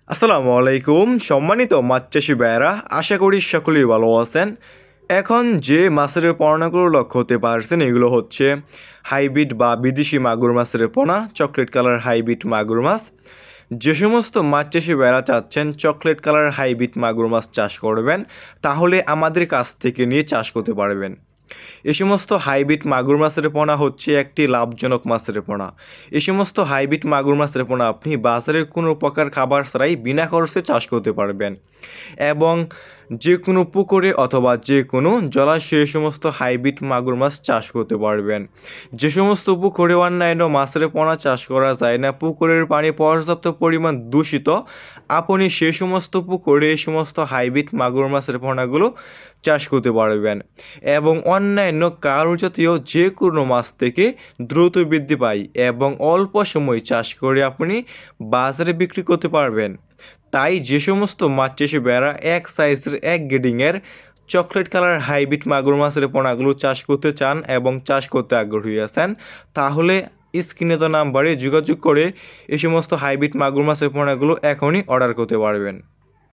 আসসালামু আলাইকুম সম্মানিত মাছ চাষি ভাইয়েরা, আশা করি সকলেই ভালো আছেন। এখন যে মাছের পোনাগুলো লক্ষ্য হতে পারছেন এগুলো হচ্ছে হাইব্রিড বা বিদেশি মাগুর মাছের পোনা, চকলেট কালার হাইব্রিড মাগুর মাছ। যে সমস্ত মাছ চাষি ভাইয়েরা চাচ্ছেন চকলেট কালার হাইব্রিড মাগুর মাছ চাষ করবেন, তাহলে আমাদের কাছ থেকে নিয়ে চাষ করতে পারবেন। এই সমস্ত হাইব্রিড মাগুর মাছের পোনা হচ্ছে একটি লাভজনক মাছের পোনা। এই সমস্ত হাইব্রিড মাগুর মাছের পোনা আপনি বাজারের কোনো প্রকার খাবার ছাড়াই বিনা খরচে চাষ করতে পারবেন এবং যে কোনো পুকুরে অথবা যে কোনো জলাশয়ে সমস্ত হাইব্রিড মাগুর মাছ চাষ করতে পারবেন। যে সমস্ত পুকুরে অন্যান্য মাছের পোনা চাষ করা যায় না, পুকুরের পানি পর্যাপ্ত পরিমাণ দূষিত, আপনি সে সমস্ত পুকুরে এই সমস্ত হাইব্রিড মাগুর মাছের পোনাগুলো চাষ করতে পারবেন এবং অন্যান্য কারুজাতীয় যে কোনো মাছ থেকে দ্রুত বৃদ্ধি পায় এবং অল্প সময় চাষ করে আপনি বাজারে বিক্রি করতে পারবেন। তাই যে সমস্ত মাছ চাষি ভাইয়েরা এক সাইজের এক গ্রেডিংয়ের চকলেট কালার হাইব্রিড মাগুর মাছের পোনাগুলো চাষ করতে চান এবং চাষ করতে আগ্রহী আছেন, তাহলে স্ক্রিনে তো নাম্বারে যোগাযোগ করে এই সমস্ত হাইব্রিড মাগুর মাছের পোনাগুলো এখনই অর্ডার করতে পারবেন।